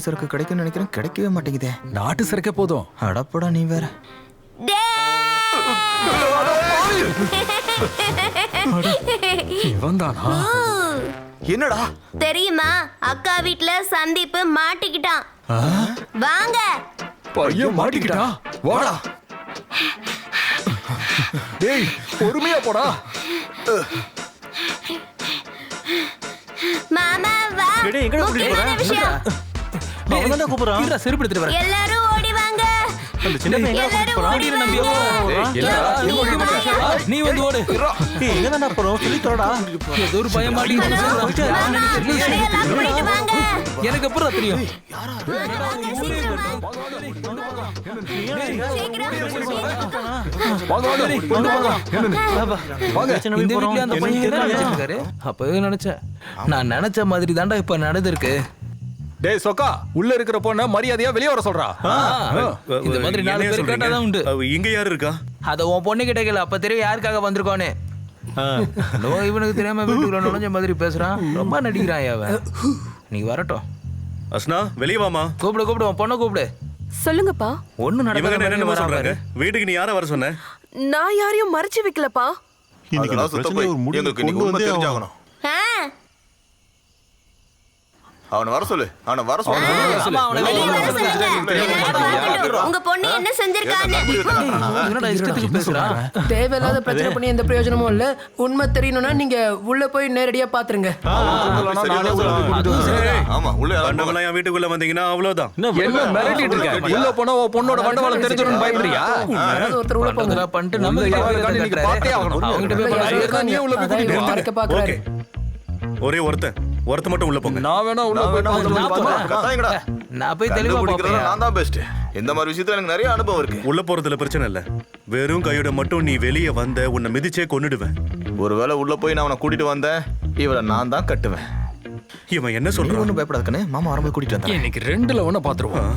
சரக்கு கிடைக்கும்னு நினைக்கிறேன், கிடைக்கவே மாட்டேங்குதே. நாட்டு சரக்கே போதும். அடப்படா நீ வேற. இவன் தானா? என்னடா தெரியுமா, அக்கா வீட்ல சந்தீப் மாட்டிக்கிட்டான். வாங்க. பையன் மாட்டிக்கிட்டா. வாடா. டேய் பொறுமையா போடா. மாமா வா. முக்கியமான விஷயம். எல்லாரும் ஓடி வாங்க. எல்லாரும் ஓடி வாங்க. நீ வந்து ஓடு. ஏதோ ஒரு பயம் மாட்டி எனக்கு அப்புறம் தெரியும். இந்த வீட்ல அந்த பையன் அப்பவே நினைச்சேன். நான் நினைச்ச மாதிரி தாண்டா இப்ப நடந்திருக்கு. டேய் சொக்கா, உள்ள இருக்கிற பொண்ண மரியாதையா வெளிய வர சொல்றா. இந்த மாதிரி 4 பேர் கேட்டாதான் உண்டு. இங்க யாரு இருக்கா? அத உன் பொண்ணு கிட்ட கேளு, அப்ப தெரியும் யாருக்காக வந்திருக்கோன்னு. இவனுக்கு தெரியாம வீட்டுக்குள்ள நுழைஞ்ச மாதிரி பேசுறான். ரொம்ப நடிக்கிறான் அவன். நீ வரட்டும். அஸ்னா வெளிய வாமா. கூப்பிடு உன் பொண்ணை கூப்பிடு. சொல்லுங்கப்பா. ஒண்ணு இவங்க என்ன நடக்காத சொல்றாங்க? வீட்டுக்கு நீ யாரை வர சொன்ன? நான் யாரையும் மறைச்சு வைக்கலப்பா. அதெல்லாம் சுத்த போய் எங்களுக்கு இன்னைக்கு உண்மை தெரிஞ்சாகணும். அவனை வர சொல்லு. அவனை வர சொல்லு. உங்க பொண்ணு என்ன செஞ்சிருக்கான்னு. தேவையில்லாத பிரச்சனை பண்ணி எந்த பிரயோஜனமும் இல்ல. உண்மை தெரியணும்னா நீங்க உள்ள போய் நேரடியா பாத்துருங்க. ஆமா உள்ள கண்டவளா என் வீட்டுக்குள்ள வந்தீங்கன்னா அவ்வளவுதான். என்ன மிரட்டிட்டு இருக்க? உள்ள போனா உன் பொண்ணோட வண்டவாளம் தெரிஞ்சிரும்னு பயப்படுறியா? ஒருத்தர் உள்ள போங்க. பண்ணிட்டு நம்ம கிட்ட பார்த்தே ஆகணும். அவங்கிட்ட போய் பண்ணா நீ உள்ள போய் கூட்டிட்டு வா. பார்க்க பாக்குறாரு. ஒரே ஒருத்த மட்டும் உள்ள போங்க. நான் வேணா உள்ள போய் நான் போய் தெளிவா பாப்பேன். நான் தான் பெஸ்ட். இந்த மாதிரி விஷயத்துல எனக்கு நிறைய அனுபவம் இருக்கு. உள்ள போறதுல பிரச்சனை இல்ல. வெறும் கையோட மட்டும் நீ வெளியே வந்த உன்னை மிதிச்சே கொன்னுடுவேன். ஒருவேளை உள்ள போய் நான் அவனை கூட்டிட்டு வந்தேன், இவளை நான் தான் கட்டுவேன். இவன் என்ன நீ சொல்றான்? ஒன்றும் பயப்படாதுக்கண்ணே, மாமா வரும்போது கூட்டிட்டு வந்தேன். இன்னைக்கு 2ல ஒண்ணு பாத்துருவோம்.